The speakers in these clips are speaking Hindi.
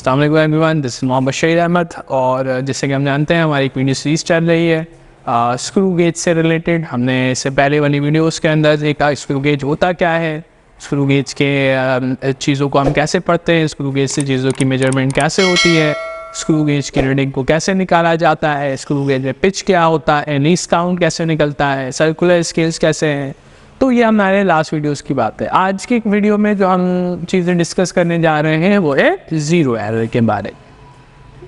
अस्सलाम वालेकुम एवरीवन, दिस इज मोहम्मद शहीद अहमद। और जैसे कि हम जानते हैं हमारी एक वीडियो सीरीज चल रही है स्क्रू गेज से रिलेटेड। हमने इससे पहले वाली वीडियोस के अंदर देखा स्क्रू गेज होता क्या है, स्क्रू गेज के चीज़ों को हम कैसे पढ़ते हैं, स्क्रू गेज से चीज़ों की मेजरमेंट कैसे होती है, स्क्रू गेज की रीडिंग को कैसे निकाला जाता है, स्क्रू गेज में पिच क्या होता है, लीस्ट काउंट कैसे निकलता है, सर्कुलर स्केल्स कैसे हैं। तो ये हमारे लास्ट वीडियोस की बात है। आज की एक वीडियो में जो हम चीज़ें डिस्कस करने जा रहे हैं वो है ज़ीरो एरर के बारे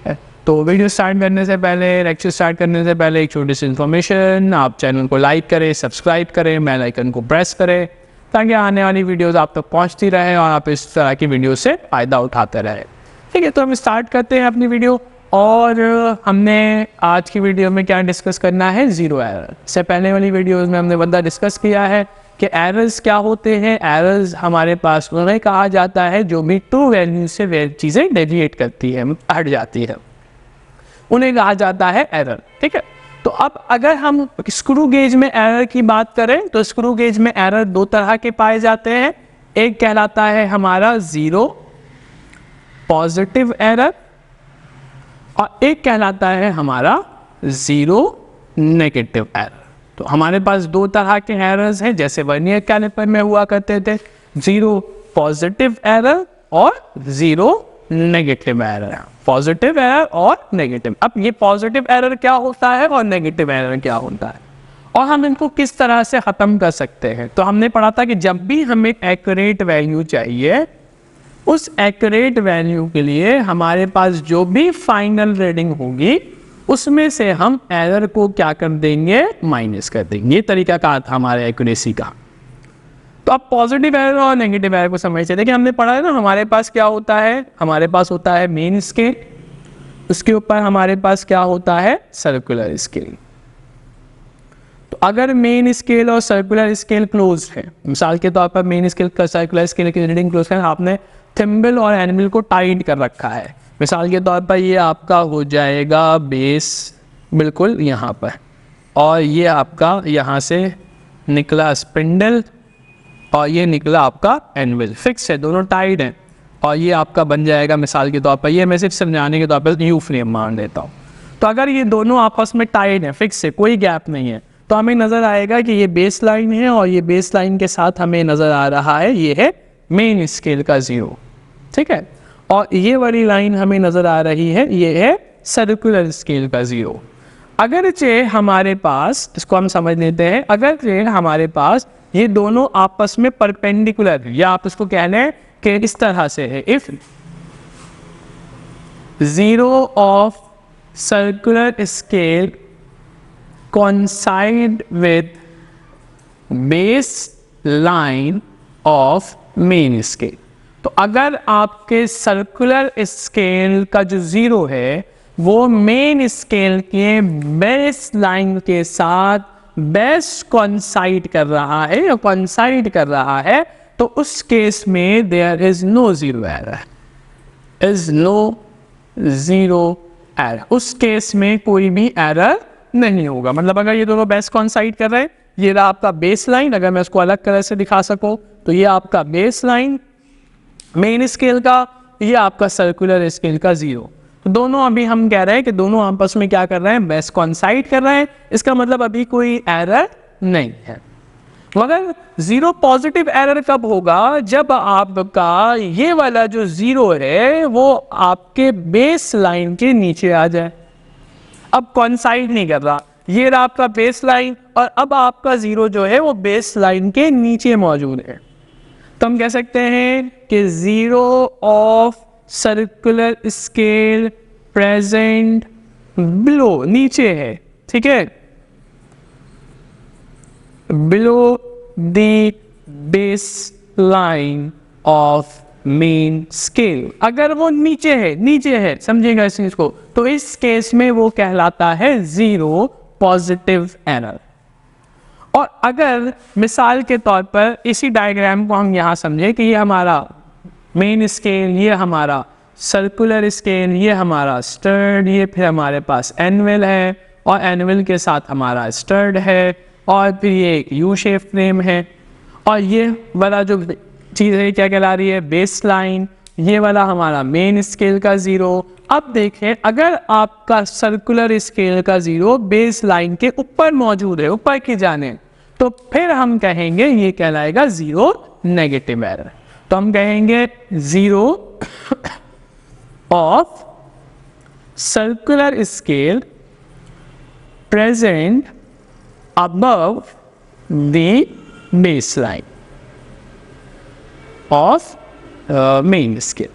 में। तो वीडियो स्टार्ट करने से पहले, लेक्चर स्टार्ट करने से पहले एक छोटी सी इन्फॉर्मेशन, आप चैनल को लाइक करें, सब्सक्राइब करें, बेल आइकन को प्रेस करें ताकि आने वाली वीडियोस आप तक पहुंचती रहे और आप इस तरह की वीडियो से फ़ायदा उठाते रहे। ठीक है, तो हम स्टार्ट करते हैं अपनी वीडियो। और हमने आज की वीडियो में क्या डिस्कस करना है, ज़ीरो एरर। इससे पहले वाली वीडियोस में हमने बंदा डिस्कस किया है कि एरर्स क्या होते हैं। एरर्स हमारे पास उन्हें कहा जाता है जो भी ट्रू वैल्यू से चीज़ें डेविएट करती है, हट जाती है, उन्हें कहा जाता है एरर। ठीक है, तो अब अगर हम स्क्रू गेज में एरर की बात करें तो स्क्रू गेज में एरर दो तरह के पाए जाते हैं। एक कहलाता है हमारा ज़ीरो पॉजिटिव एरर और एक कहलाता है हमारा ज़ीरो नेगेटिव एरर। तो हमारे पास दो तरह के एरर्स हैं जैसे वर्नियर कैलिपर में हुआ करते थे, ज़ीरो पॉजिटिव एरर और zero negative error. Positive error और नेगेटिव। अब ये पॉजिटिव एरर क्या होता है और नेगेटिव एरर क्या होता है और हम इनको किस तरह से ख़त्म कर सकते हैं। तो हमने पढ़ा था कि जब भी हमें एक्यूरेट वैल्यू चाहिए, उस एक्यूरेट वैल्यू के लिए हमारे पास जो भी फाइनल रीडिंग होगी उसमें से हम एरर को क्या कर देंगे, माइनस कर देंगे। ये तरीका था हमारे एक्यूरेसी का। तो अब पॉजिटिव एरर और नेगेटिव एरर को समझते हैं। देखिए हमने पढ़ा है ना, हमारे पास क्या होता है, हमारे पास होता है मेन स्केल, उसके ऊपर हमारे पास क्या होता है, सर्कुलर स्केल। तो अगर मेन स्केल और सर्कुलर स्केल क्लोज है, मिसाल के तौर पर मेन स्केल का सर्कुलर स्केल की रीडिंग क्लोज है, आपने थिम्बल और एनिमल को टाइट कर रखा है। मिसाल के तौर पर ये आपका हो जाएगा बेस बिल्कुल यहाँ पर, और ये आपका यहाँ से निकला स्पिंडल और ये निकला आपका एनविल। फिक्स है, दोनों टाइट हैं और ये आपका बन जाएगा मिसाल के तौर पर, ये मैं सिर्फ समझाने के तौर पर यू फ्रेम मान लेता हूँ। तो अगर ये दोनों आपस में टाइट हैं, फिक्स है, कोई गैप नहीं है, तो हमें नज़र आएगा कि ये बेस लाइन है और ये बेस लाइन के साथ हमें नज़र आ रहा है ये है मेन स्केल का ज़ीरो। ठीक है, और ये वाली लाइन हमें नज़र आ रही है ये है सर्कुलर स्केल का ज़ीरो। अगरचे हमारे पास, इसको हम समझ लेते हैं, अगरचे हमारे पास ये दोनों आपस में परपेंडिकुलर है, या आप इसको कह लें कि इस तरह से है, if zero of circular scale coincide with base line of main scale। तो अगर आपके सर्कुलर स्केल का जो ज़ीरो है वो मेन स्केल के बेस लाइन के साथ बेस कोइंसाइड कर रहा है या कोइंसाइड कर रहा है, तो उस केस में there is no zero error, is no zero error. उस केस में कोई भी एरर नहीं होगा। मतलब अगर ये दोनों बेस कोइंसाइड कर रहे हैं, ये रहा आपका बेस लाइन, अगर मैं इसको अलग तरह से दिखा सकूं तो ये आपका बेस लाइन मेन स्केल का, ये आपका सर्कुलर स्केल का ज़ीरो। तो दोनों अभी हम कह रहे हैं कि दोनों आपस में क्या कर रहे हैं, बेस कोइंसाइड कर रहे हैं। इसका मतलब अभी कोई एरर नहीं है। मगर ज़ीरो पॉजिटिव एरर कब होगा, जब आपका ये वाला जो ज़ीरो है वो आपके बेस लाइन के नीचे आ जाए। अब कोइंसाइड नहीं कर रहा, ये रहा आपका बेस लाइन और अब आपका ज़ीरो जो है वो बेस लाइन के नीचे मौजूद है। तो हम कह सकते हैं कि zero of circular scale present below, नीचे है। ठीक है, below the base line of main scale. अगर वो नीचे है, समझिएगा इस चीज को, तो इस केस में वो कहलाता है ज़ीरो पॉजिटिव एरर। और अगर मिसाल के तौर पर इसी डायग्राम को हम यहाँ समझे कि ये हमारा मेन स्केल, ये हमारा सर्कुलर स्केल, ये हमारा स्टर्ड, ये फिर हमारे पास एनविल है और एनविल के साथ हमारा स्टर्ड है और फिर ये एक यू शेप फ्रेम है और ये वाला जो चीज़ है क्या कहला रही है, बेस लाइन। ये वाला हमारा मेन स्केल का 0। अब देखें, अगर आपका सर्कुलर स्केल का 0 बेस लाइन के ऊपर मौजूद है, ऊपर की जाने, तो फिर हम कहेंगे ये कहलाएगा 0 नेगेटिव एरर। तो हम कहेंगे 0 of circular scale present above the base line of main scale.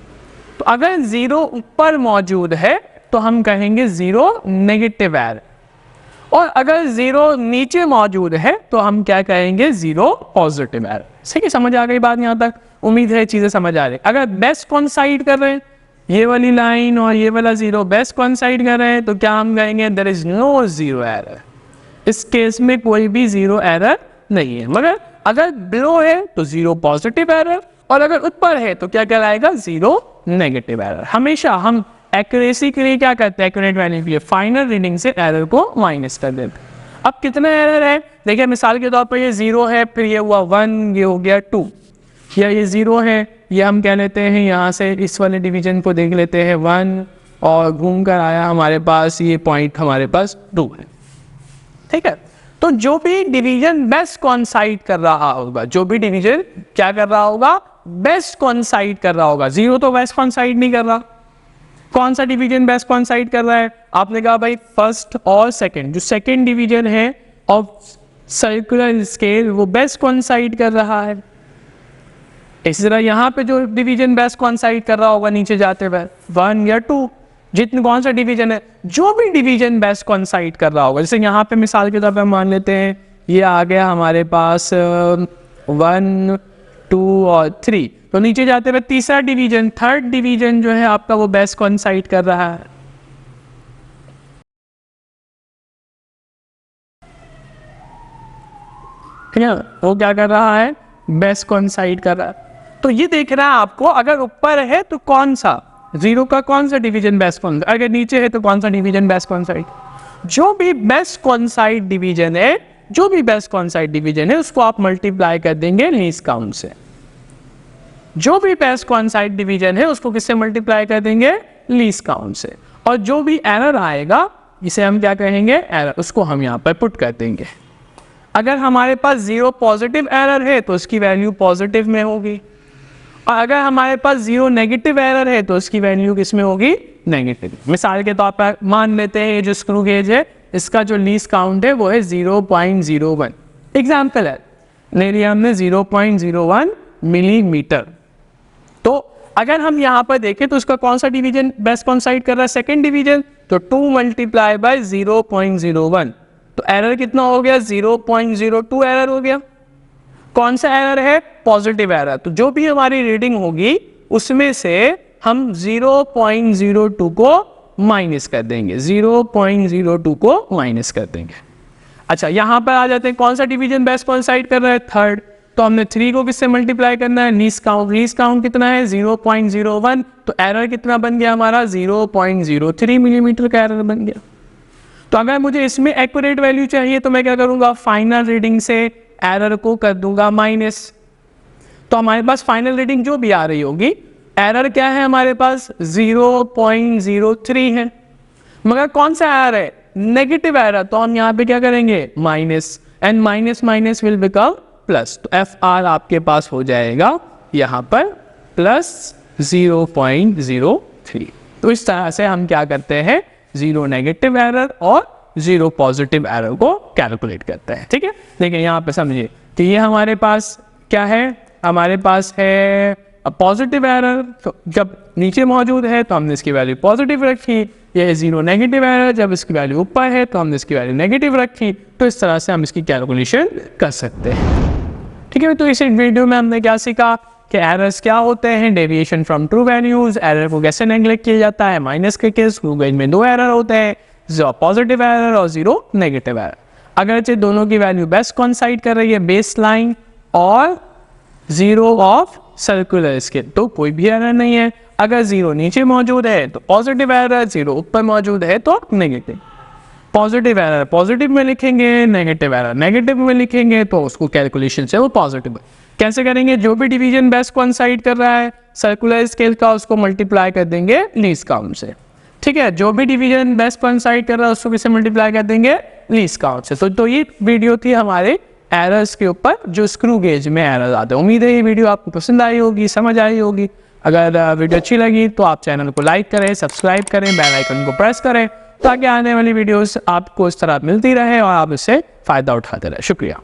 तो अगर 0 ऊपर मौजूद है तो हम कहेंगे 0 नेगेटिव एरर, और अगर 0 नीचे मौजूद है तो हम क्या कहेंगे 0 पॉजिटिव एरर। ठीक है, समझ आ गई बात यहाँ तक? उम्मीद है चीजें समझ आ रही। अगर बेस्ट कोइंसाइड कर रहे हैं, ये वाली लाइन और ये वाला 0 बेस्ट कोइंसाइड कर रहे हैं, तो क्या हम कहेंगे देयर इज नो 0 एरर। इस केस में कोई भी 0 एरर नहीं है। मगर अगर बिलो है तो 0 पॉजिटिव एरर, और अगर ऊपर है तो क्या कहलाएगा 0 नेगेटिव एरर। हमेशा हम एक्यूरेसी के लिए क्या करते हैं, एक्यूरेट वैल्यू के लिए फाइनल रीडिंग से एरर को माइनस कर देते हैं। अब कितने एरर है देखिए, मिसाल के तौर पर ये 0 है, फिर ये हुआ 1, ये हो गया 2, या ये 0 है, ये हम क्या लेते हैं यहाँ से इस वाले डिवीजन को देख लेते हैं 1, और घूम कर आया हमारे पास ये पॉइंट हमारे पास 2 है। ठीक है, तो जो भी डिवीजन बेस्ट कोइंसाइड कर रहा होगा, जो भी डिवीजन क्या कर रहा होगा, बेस्ट कोइंसाइड कर रहा होगा। 0 तो बेस्ट कोइंसाइड नहीं कर रहा। कौन सा डिवीजन बेस्ट कोइंसाइड कर रहा है? आपने कहा भाई फर्स्ट और सेकंड, जो सेकंड डिवीजन है ऑफ सर्कुलर स्केल वो बेस्ट कोइंसाइड कर रहा है। इसी तरह यहाँ पे जो डिवीजन बेस्ट कोइंसाइड कर रहा होगा नीचे जाते हुए 1 या 2, जितने कौन सा डिवीजन है, जो भी डिवीजन बेस्ट कोइंसाइड कर रहा होगा। जैसे यहाँ पे मिसाल के तौर पे मान लेते हैं ये आ गया हमारे पास 1, 2 और 3, तो नीचे जाते हुए तीसरा डिवीजन, थर्ड डिवीजन जो है आपका वो बेस्ट कोइंसाइड कर रहा है। ठीक है, वो क्या कर रहा है, बेस्ट कोइंसाइड कर रहा है। तो ये देख रहा है आपको, अगर ऊपर है तो कौन सा 0 का कौन सा डिवीजन बेस्ट कोइंसाइड, अगर नीचे है तो कौन सा डिवीजन बेस्ट कोइंसाइड। जो भी बेस्ट कोइंसाइड डिवीजन है, जो भी बेस्ट कोइंसाइड डिवीजन है उसको आप मल्टीप्लाई कर देंगे लीस्ट काउंट से। जो भी बेस्ट कोइंसाइड डिवीजन है उसको किससे मल्टीप्लाई कर देंगे, लीस्ट काउंट से। और जो भी एरर आएगा इसे हम क्या कहेंगे, एरर, उसको हम यहाँ पर पुट कर देंगे। अगर हमारे पास 0 पॉजिटिव एरर है तो उसकी वैल्यू पॉजिटिव में होगी, और अगर हमारे पास 0 नेगेटिव एरर है तो उसकी वैल्यू किस में होगी, नेगेटिव। मिसाल के तौर पर मान लेते हैं ये जो स्क्रू गेज है इसका जो लीस्ट काउंट है वो है 0.01, एग्जाम्पल है, ले लिया हमने 0.01 मिलीमीटर। तो अगर हम यहाँ पर देखें तो उसका कौन सा डिवीजन बेस्ट कोइंसाइड कर रहा है, सेकंड डिवीजन, तो 2 मल्टीप्लाई बाय 0.01, तो एरर कितना हो गया, 0.02 एरर हो गया। कौन सा एरर है, पॉजिटिव एरर। तो जो भी हमारी रीडिंग होगी उसमें से हम 0.02 को माइनस कर देंगे, 0.02 को माइनस कर देंगे। अच्छा, यहां पर आ जाते हैं, कौन सा डिवीजन बेस्ट कोइंसाइड कर रहा है, थर्ड, तो हमने 3 को किससे मल्टीप्लाई करना है, लीस्ट काउंट कितना है 0.01, तो एरर कितना बन गया हमारा 0.03 मिलीमीटर का एरर बन गया। तो अगर मुझे इसमें एक्यूरेट वैल्यू चाहिए तो मैं क्या करूंगा, फाइनल रीडिंग से एरर को कर दूंगा माइनस। तो हमारे पास फाइनल रीडिंग जो भी आ रही होगी, एरर क्या है हमारे पास 0.03 है, मगर कौन सा एरर है, नेगेटिव एरर, तो हम यहाँ पे क्या करेंगे, minus, and minus minus will become plus, तो एफ आर आपके पास हो जाएगा यहाँ पर प्लस 0.03। तो इस तरह से हम क्या करते हैं, 0 नेगेटिव एरर और 0 पॉजिटिव एरर को कैलकुलेट करते हैं। ठीक है, लेकिन यहाँ पे समझिए कि ये हमारे पास क्या है, हमारे पास है पॉजिटिव एरर, तो जब नीचे मौजूद है तो हमने इसकी वैल्यू पॉजिटिव रखी, ये है 0 नेगेटिव एरर, जब इसकी वैल्यू ऊपर है तो हमने इसकी वैल्यू नेगेटिव रखी। तो इस तरह से हम इसकी कैलकुलेशन कर सकते हैं। ठीक है, तो इस वीडियो में हमने क्या सीखा कि एरर्स क्या होते हैं, deviation from true values, error को कैसे नेग्लेक्ट किया जाता है। माइनस के केस गेज में 2 एरर होते हैं, 0 पॉजिटिव एरर और 0 नेगेटिव एरर। अगरचे दोनों की वैल्यू बेस्ट कोइंसाइड कर रही है, बेस लाइन और 0 ऑफ सर्कुलर स्केल, तो कोई भी एरर नहीं है। अगर 0 नीचे मौजूद है तो पॉजिटिव एरर, 0 ऊपर मौजूद है तो नेगेटिव। पॉजिटिव एरर पॉजिटिव में लिखेंगे, नेगेटिव एरर नेगेटिव में लिखेंगे, तो उसको कैलकुलेशन से वो पॉजिटिव कैसे करेंगे? जो भी डिवीजन बेस्ट कोइंसाइड कर रहा है सर्कुलर स्केल का, उसको मल्टीप्लाई कर देंगे लीस्ट काउंट से। ठीक है, जो भी डिवीजन बेस्ट कोइंसाइड कर रहा है उसको किसे मल्टीप्लाई कर देंगे? लीस्ट काउंट से। तो ये वीडियो थी हमारे एरर्स के ऊपर, जो स्क्रू गेज में एरर्स आते हैं। उम्मीद है ये वीडियो आपको पसंद आई होगी, समझ आई होगी। अगर वीडियो अच्छी लगी तो आप चैनल को लाइक करें, सब्सक्राइब करें, बेल आइकन को प्रेस करें, ताकि आने वाली वीडियोस आपको इस तरह मिलती रहे और आप इससे फ़ायदा उठाते रहे। शुक्रिया।